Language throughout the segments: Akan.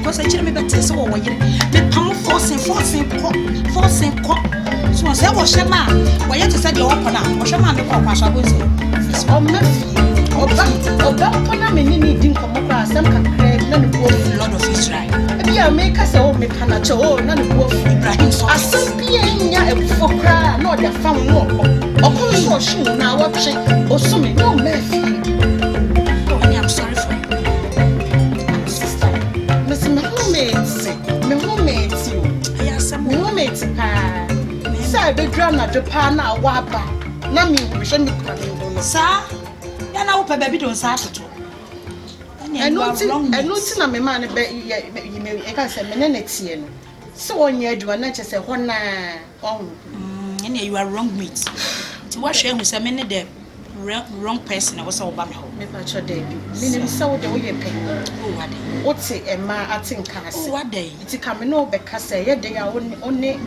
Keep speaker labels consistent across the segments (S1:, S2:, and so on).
S1: because I tell me better so what you me come forcing co so I say what shema why you to say the open now what shema me kwa kwasha go say o me oba pona me ni din komo kwa asem kakra na ne bo Lord of Israel e bia me ka say o me kana che o na ne bo Ibrahim so asem bia nya efo kra na o da fam no o ko so shi na wa twe o so me no me fi I'm sorry for you. Sister, Miss me roommate you. Yes, I'm roommate pa. Say be drum na Japan na waba. Na me we should me come. Sir, ya na wo pe baby don sa toto. I know na me man be you me e can say me na tie no. So onye adwa na che say ho na on. You are wrong mate. Ti wa hwe hu say me ne de wrong person I was all about me pacho dey me so dey we pen what dey oti e ma atin kan se what dey ti kam no be kasa ye dey a oni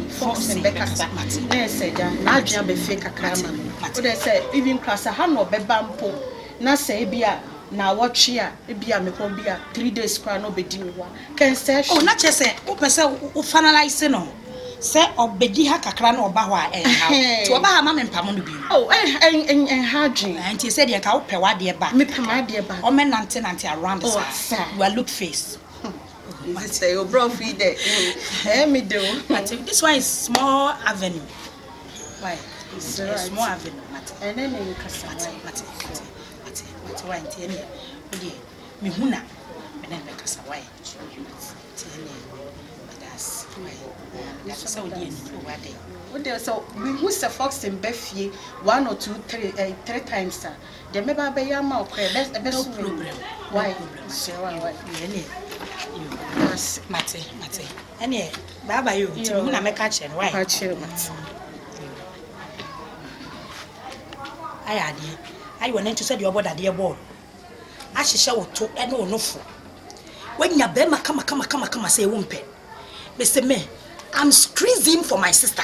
S1: force be kasa na se da na adua be fake kakra ma o dey say even class ha no be bampo na say bia na watch a bia me ko bia 3 days kwa no be di wa can say oh na che say o pese o finalize no say obedi ha kakra na oba ho a ha to oba ha ma me mpamo no bi oh ha dwen anti say de ka wo pe wa de ba me pama de ba o me nante around the side you are look face this say your bro feed there me do but this one is small avenue why it's a small avenue and then you can say mate why anti any we me huna me na be kasa why that's so we so we who the fox in Beffie 1 or 2 3 times sir they may be yama best problem why yes mate any baba you who na make action why I want to say your body dear ball I shall to and no for when your bema come say wumpe Mr. Me, I'm squeezing for my sister.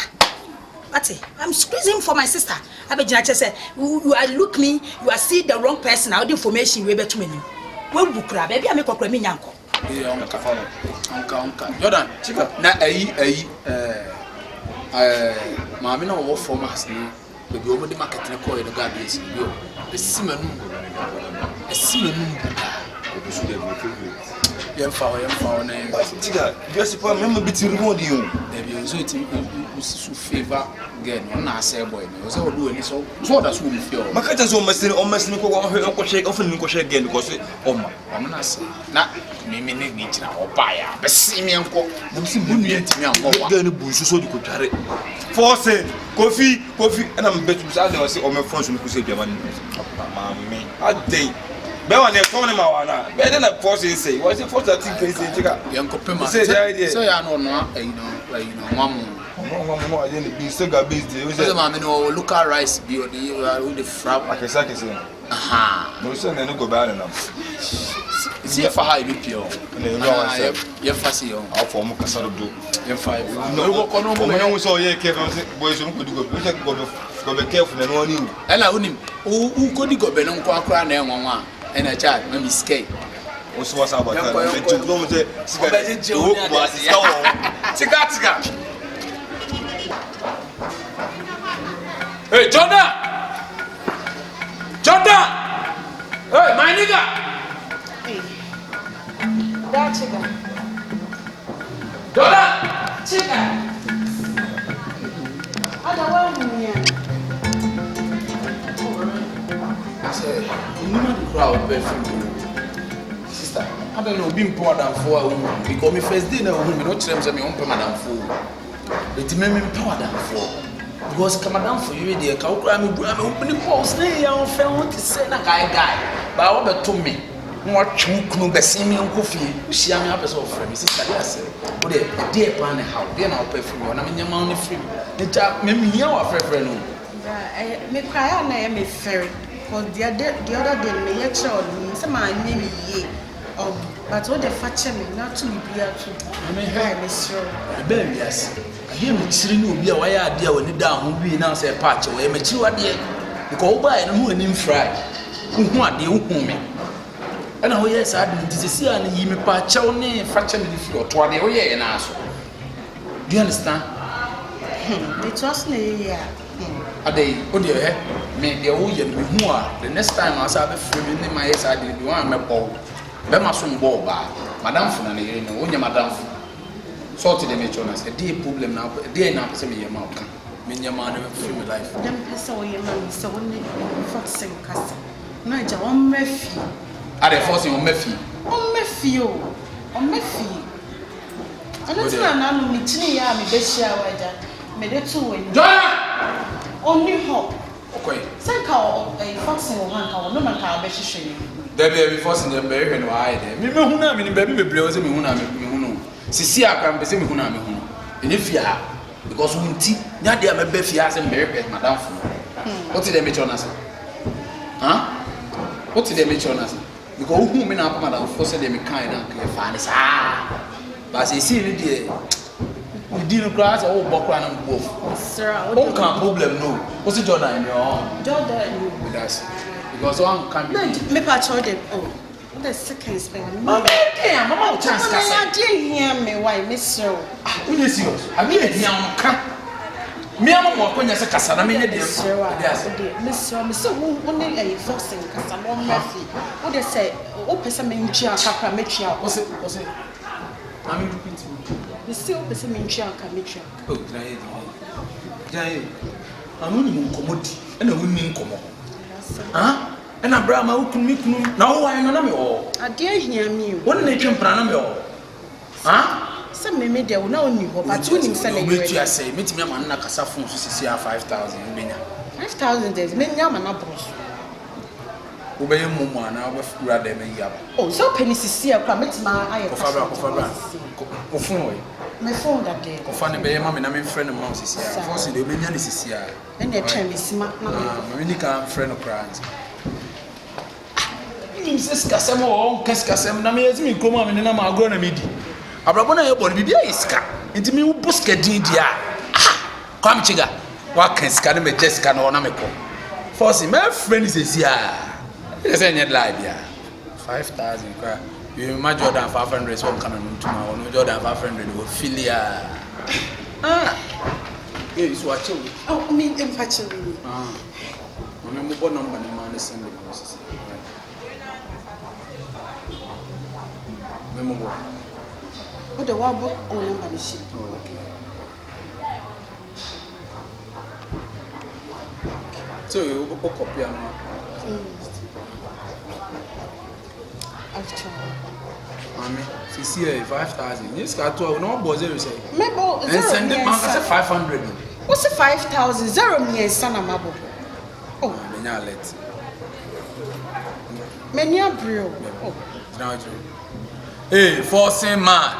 S1: I'm squeezing for my sister. I be just say you are look me, you are see the wrong person. All the information we be to me. When you cry, baby, I make a me nyanko. Uncle. Jordan, na mama no work for us now. We go over the market and call the garbage. Yo, the simenu. Yem fa na tiga just for me biti reward you there be so it you favor girl na say boy no so do any so that so me feel makata so masini ko shake often ko shake again because oma na say na me ne chira oba ya be si me enko na si bunu yentimi anko wa girl no bunsu so di ko tware force coffee and I'm bet you say o say o me phone so me ko say biama ni mama adey be one e phone ma wana be dey na force say what say force that thing can say chika yankopema say ya no no I didn't be so ga based dey say ma me no local rice be on the frap akesa aha no say na no go ba na see for how you pure you fast you for mo kasaro do you five no go no mo yan so ye ke say boys no go go be careful na no ni e la unim u ko di go be no kwa akra na enwonwa and a child, let me skate. What's about that? Hey, Jordan! Hey, my nigga! Hey, that chicken. Jordan! Chicken! I don't want you. You crowd sister, I don't know being poor than 4 women because my first day now women not tell me on madam 4. It made me power than 4 because come madam for you there can cry me open pause na ya fe won ti say na guy ba wo be to me no twukunu be see me nko fie hia me apese of frame sister dey say wo dey plan how dey na open free na me nyama no free me ja me hia wa frefre no me cry na me ferry. Because the other day, me child, some man name ye. But what the father me not to be here too. I mean, hey, Monsieur. Baby, yes. I hear me sitting will be a wire idea when you down who be now say patch away. Me chill at the because by and who and him fry. Who want the who me?
S2: And oh yes, I didn't see any me patch on me fracture me if you're 20 or yeah, and also. Do you understand?
S1: It was near.
S2: A day, oh dear, me the old who are the next time I saw the free in my ass, I did one my ball. Bema soon ball bar, Madame Funani, and only Madame. Sorted the matroness, a dear problem now, a day now, send me your mouth. Mean your man never free my life.
S1: Then saw your man, so only Foxing Castle. No, it's on Murphy.
S2: Are they forcing on Murphy?
S1: On Murphy, on Murphy. I don't know, me tea, I'm a best shower. Made it two in only hope.
S2: Okay.
S1: Say, how a Foxing or one cow, no man can be shame.
S2: There be forcing the berry and why there. Me who know me, baby, blows me who know. Sisia can be saying who know me. And if you are, because we tea, now they are my Beffy as a Mary, Madame. What did they make on us? Huh? What did they make on us? Because who mean up, Madame, for said they make kind of finance. Ah, but I see the dinner class or background and both.
S1: Sir,
S2: what kind of problem? No. What's the Jordan in your own?
S1: Jordan,
S2: with us. Because one can be.
S1: Me patch all them. Oh, the second spring.
S2: Mama, damn, Mama, chance.
S1: I didn't hear me. Why, Miss Sir?
S2: Who is yours? I mean, it's young. Me, I'm more when you say Cassandra. I mean, it's
S1: Miss Sir, Miss only a Foxing Cassandra Murphy. What they say, open some in chair, Capra Mitchell.
S2: What's it? I mean,
S1: the still the same in chair, Mitchell.
S2: Oh, Jay, I'm only commodity and a winning common. Huh? And a Brahma who can make now I know all.
S1: I dare hear me.
S2: What nature pranamo? Huh?
S1: Some may they will know you, but winning selling.
S2: Which I say, meet me a man like a saffron to see 5,000.
S1: 5,000 days, many yaman apples.
S2: Obey Mumma now with rather than Yab.
S1: Oh, so penny see a commit my eye of
S2: Faber.
S1: My phone that day.
S2: Of funny bay, mammy, I'm in friend of Moses here. Forcing the minion is here.
S1: And the train is smart.
S2: Really can't friend of crimes. Mrs. Cassamo, Cascasam, Namazim, come on, and I'm going to meet you. Abrabona, your body is cat. Into me who busket Didia. Come, Chiga. What can scan me just can or Namico? Forcing my friend is here. There's any live here. 5,000 cry. You imagine Jordan 500 is one coming tomorrow. No Jordan 500 will fill ya. Ah, it's what you.
S1: Oh, me infatuated.
S2: Ah, remember what number the man is sending us. Remember what?
S1: What the wobble or number machine?
S2: Oh, okay. So you will copy
S1: Ashtown.
S2: Mommy, see 5,000. Yes, got to no boys every say.
S1: Maybe
S2: and send them 500.
S1: What's the 5,000? 0 me son of Mabo. Oh,
S2: let.
S1: Many are brew. Oh,
S2: now hey, forcing man.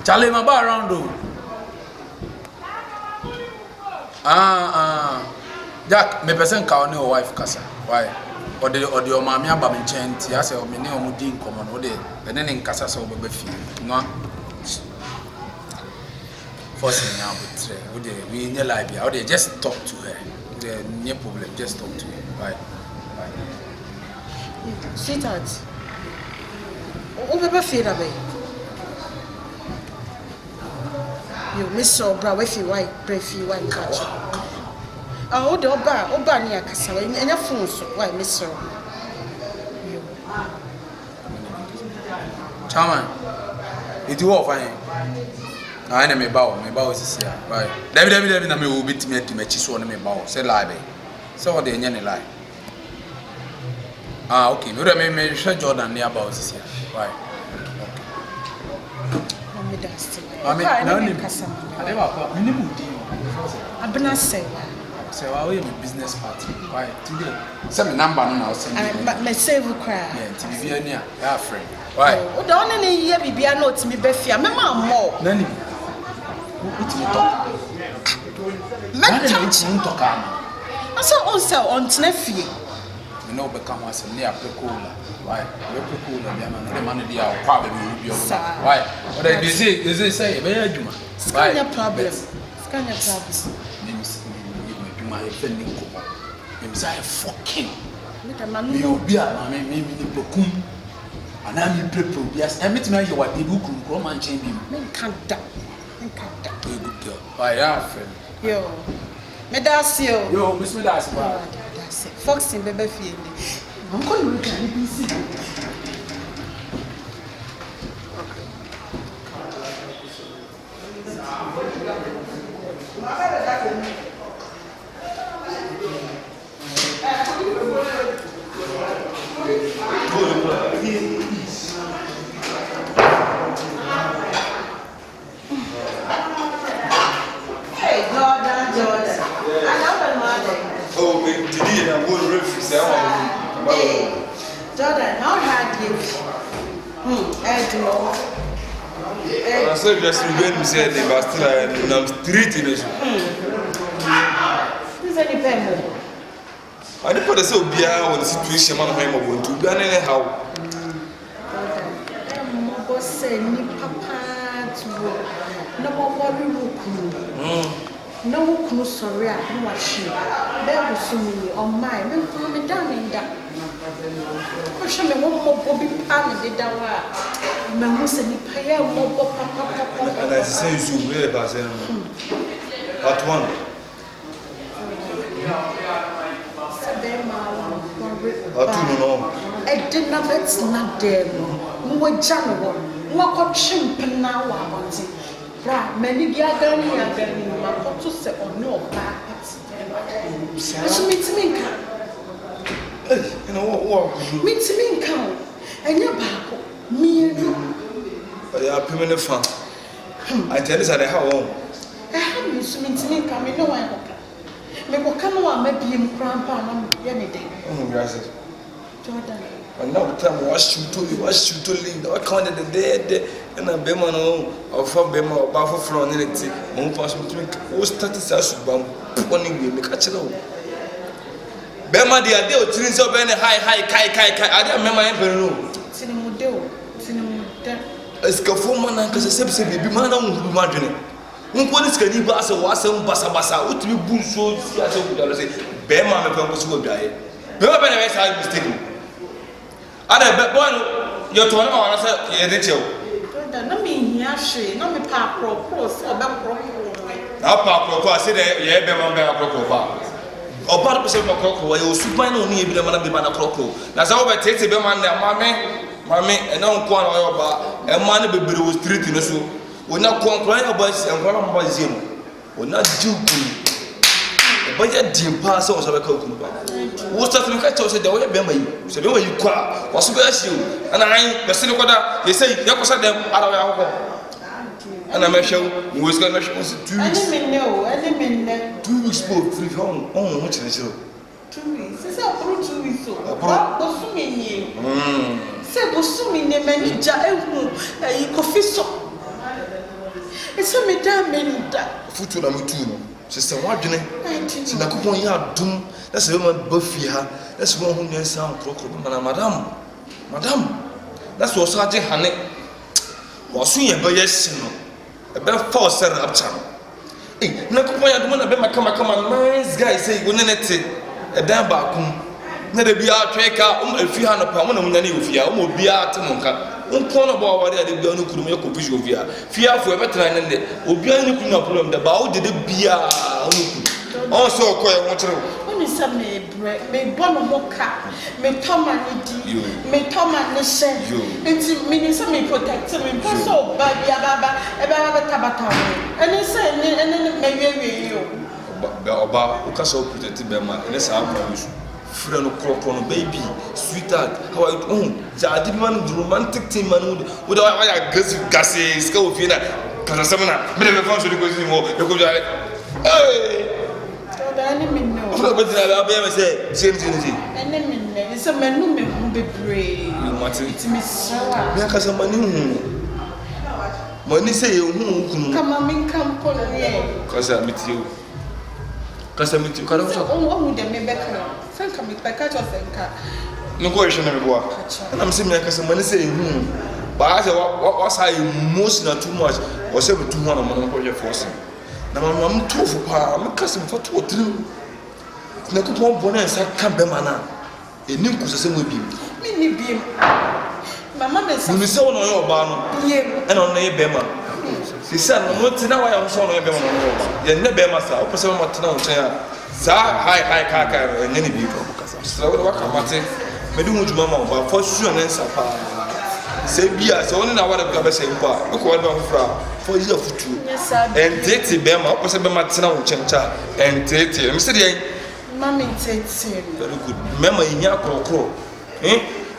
S2: Charlie, my bar around though. Jack, me person call no wife casa. Why? Or the mommy about me chant, yes, or me no mudin common, or the and then in casa so be feel. No forcing now, but we in your life, or they just talk to her. The no problem, just talk to her. Right.
S1: Sweetheart. Oh, never feel away. You miss so bra if you white, brave you white catch. Oh, the Oba near Cassa, and your phone so why miss so.
S2: Chairman, it will fine. I am a bow, my bow is here. Right. David, I will beat me to match one of my bow, said Libby. So they any lie. Ah, okay. No, I may share Jordan near about this here. Right. I mean, no, I never minimum deal.
S1: I've been say.
S2: So I will be business party. Why today? Some number now.
S1: My save cry.
S2: Yeah, to be near. Yeah, friend. Why?
S1: Oh, the only year be a note to me, Beffy. I'm more.
S2: Nanny. What you talk? Man, talk.
S1: I saw also on nephew.
S2: You know, become us near Precola. Why? We're Precola, the man, the hour, probably will be over. Why? What they say, very Juma.
S1: Scan your problem. Scan your problem.
S2: My offending. Himself fucking. You be a man, maybe the Bokum. And I'm prepared. Yes, I met my what the book room and change him.
S1: Can't die.
S2: Good girl. I have.
S1: Yo, Medasio.
S2: Yo, Miss Medas.
S1: That's it. Fox in Baby Field. I'm going to be see. Jordan, how hard you?
S3: I said just when we said they were still in street in it.
S1: Who's any pen?
S3: I didn't put a so beer on the situation man of want to be anyhow.
S1: Boss said, ni papa to no more no cool sorry, no washing. There was so many on my me down in that. Show me one more Bobby Pan did that. Mamma said, Paya, more papa.
S3: And I say you really about them. At one.
S1: I did not bet not there. More general, more chimp now. I want it. Many Ghanaian, my photo set or no back. So meet me, you know what? Meet me, count. And your back, me and you.
S3: But you are permanent fan. I tell you that how long.
S1: I have you to meet me, come in no one. Maybe come on, maybe in grandpa, any day.
S3: Oh, gracias.
S1: Jordan.
S3: And now the time was you to leave. I counted the dead and a bemano or for bema or baffle from anything. One person to make all status as one pony will catch it all. Bema, the idea of twins of any high, I don't remember emperor. A scaffoldman and Cassip be man on imagining. One is can pass a wassail bassa, what you bull so say, Bema, my purpose will die. Bema, I mistaken. Ada boy your tono na say ye dey chew
S1: na me hia hwe na me pa pro so be pro
S3: na pa pro say ye be man be pro pa oba do say be pro ye osupan na oni e bi na be man pro na say oba tete be man na mame e na nko na oba e man na bebere wo street no so ona konkran oba si enko na oba ziem ona jiku but yet dim pass on so be ka okunu ba wo start me ka say dey we be ma yi say be ma yi kwa waso be asiu ana han be se ne koda ye say ye kosa dem ara we ahoko ana me hwew wo ska me hwew so 2 weeks
S1: any minute
S3: 2 weeks for free home ho chire chire
S1: 2 weeks say apro 2 weeks so bo su me ni say bo su me ne manager ehu yi kofi so e say me da menda
S3: futu na me tu no sister wadwene si na kopon ya dum na se be ba fi ha na se won hu nyansa krokro na madam na so so age hane wo so ye ba yes no e be fa ser rapcha na kopon ya dum na be makama nice guy say go nenete e dan ba kum na de bia tweka afi ha no pa mo na munya ne ofi ha mo bia temonka unko no bo wari ade bia no kuru me ko piji ofi ha fia fo e betra ne de obi an ku na problem de ba o de bia on so ko e won kire
S1: oni sa me bono moka me toma ni di me toma ne she enti me sa me protect me so ba bia baba e ba tabata eni se eni me wewe yo
S3: oba o ka so protect be ma ene sa promise friend no baby sweetheart how are you jadi man romantic thing man wo da wa ya gasi ska wo fi na kana samana me le fa so de ko si mo e ko ja
S1: Any minute.
S3: But I be say same thing.
S1: Any minute. It's a menu me bebre. It's me so.
S3: Me akasa mani hu. Mani say you hu kunu.
S1: Come on, me come pon here.
S3: Kasa meet you. Kada so.
S1: Oh, who dem me beka. Sanka me beka to sanka.
S3: No go ehwe na me boa. Na me say me akasa mani say hu. Ba say what say emotional too much. O say me too one na mo ko je force. Na mama mtofu pa mekase mfato odrim na kupon bona nsa ka be mana enim kusese mu bi
S1: me ni bi mama me say
S3: you say no yo ba no e no ye be ma si say no tina wa ya so no ye be ma no ye ne be ma sa o pese ma tina o chen a sa hi ka ne ni bi ko kasa so we wa ka mate me du mujuma ma ba for su na nsa pa se bia se woni na wa da be se mpa ko wa do fra for is a futu and tete be ma o pese be ma tina o chen cha and tete me se dey
S1: mama tete
S3: very good mema inya krokro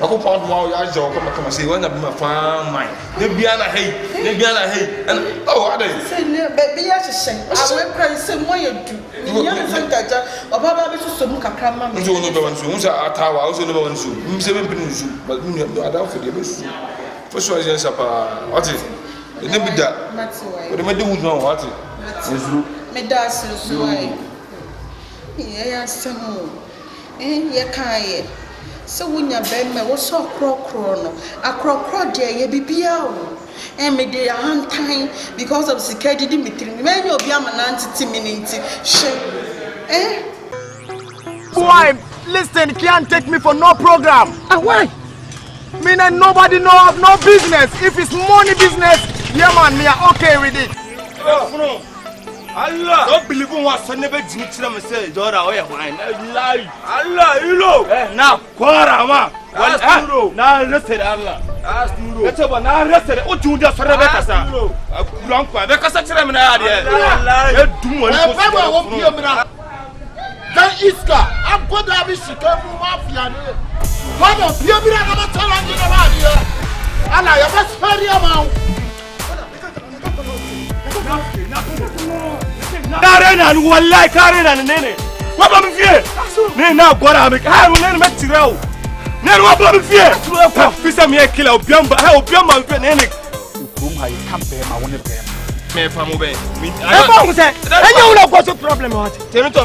S3: ako pound wow ya jo kama say wanya be ma fa mine de bia na hey and oh ade
S1: say ne be ya hyehyɛ awe pray say mo ye du ni ya me fantaja obaba be so mu kakra mama
S3: nso no be wanso nso atawa nso no be wanso mse be pin nso but mu ada for de be so for sure je sapa ate ne bi da o de me de wudu on ate nso
S1: me da so ai ya samu ye kai so wunya be me wo so krokro no akrokro de ye bibia o me de hantan because of security dimitri me nya obi amana ntiti minute she
S4: Why? Listen, can't take me for no program. Why? Me and nobody know of no business. If it's money business, yeah man, me are okay with it. Allah, don't believe in what son never did to say, Dora, oh yeah, wine. Allah, you know. Now, Quara, well, now listen, Allah. Let's have an arrested. What do you just for Rebecca? Blanca, because such a man, then Iska, I'm going to have a chicken mafia. What of you? I'm not telling you about here. And I have a very amount. Karen and one like Karen and Nene. What about fear? Now, what I'm going to go. Never about fear. Pisa me a killer, Biamba, help Biamba, Nene. Whom I can't pay my own pay. Me from away. I don't know what's the problem. Tell me to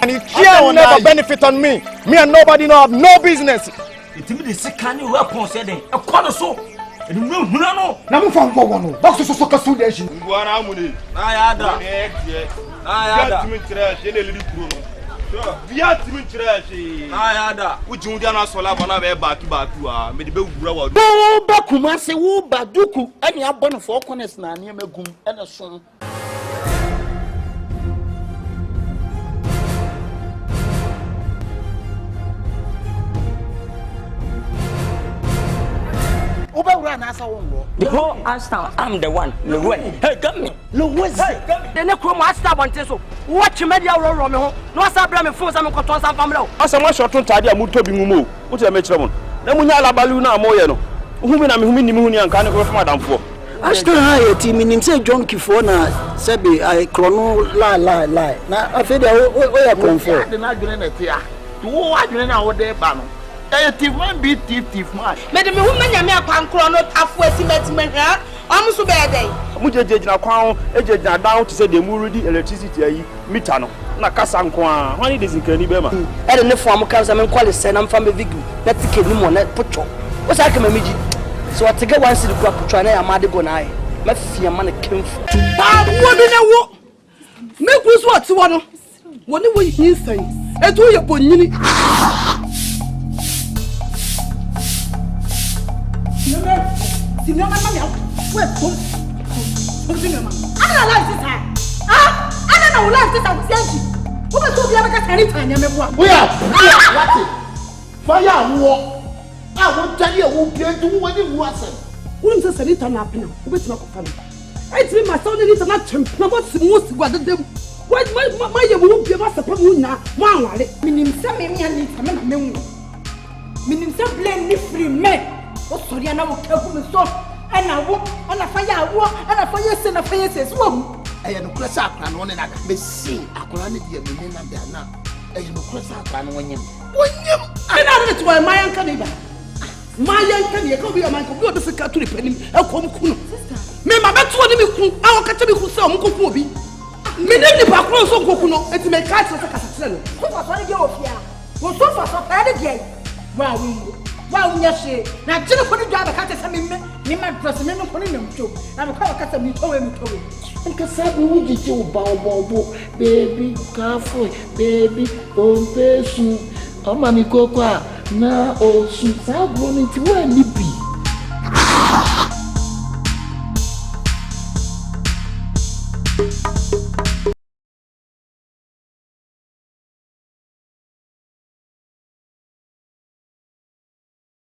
S4: and it can never benefit on me. Me and nobody know of no business. It is the kind of weapon said a corner so. No, no, from one. Box so consolation. What am I? Which you don't also have another back to our medical grower. No, Bakuma say, who Baduku, any abon of 4 corners now near Megum and a son.
S5: The whole Ashtown, I'm the one. Hey, come me. The Necrom Ashtown wants so. Watch media roll no sabra me phone some control some family.
S4: As a much short tidy a muto bimumo. What a metron. Lemunya la baluna moyeno. Whom I mean, and can't go from Madame for.
S6: Ashtown high team in say John Kifona, Sebi, I chrono lie. Now I feel where I come for.
S4: The Nagging here. To what you know what they ban. Thief man be thief man.
S1: Madam woman ya me akwankro no afo estimatement ha omuso be dey
S4: mujeje na kwan ejeje down to say the mu ready electricity ayi meter no na kasa nko a hwan dey zinkani be ma
S6: e de ne form kan say me kwale say na mfa me vigu na tike ni mo na pocho o say kama meji so atege wan sidi kwa pocho na ya ma de go na ai ma fia ma na kemfu
S1: ba wo bi na wo me ku so ati wo no woni wo yin san etu ye bonyini Sinema mami we kom sinema ana la sisa ana na wala sisa kusianji wo be to bia be ka tani tanya me boa
S4: we are what fire wo a wo tani e wo bia du wo ni wo ase
S1: wo nim se sanita na apena wo be tima ko fa ai timi ma saw ni na twem na bo si mo si gwa dedem ma ye wo bia ma sapa mu nya mo anware minim se me nya ni tama na me wu minim se blame ni free me o sorry na wo kafu me so ana wo ana fire wo ana fire se na fire se so wo
S4: eye no kura sa akra no ne na be si akra ne dia me na da na eye no kura sa akra no wonyem
S1: ana na to my yanka ne ba my yanka ne ka bi o man ko bi o be sika to repanim e kom ku no me ma beto ni me ku a wo ka te me ku se o mko ku obi me ne ni ba kro so nkoku no eti me ka tse ka tse no ko fa so ne ge ofia wo so fa so ta de ge wa wo wa unya she na jine ko ni dwa ba ka te se me ma trust me no koni na mcho na me kwa kasa mi towe
S7: nka sabi wujije uba baby kafo baby ompesu o mami kokwa na osu sabro ni ti wa ni bi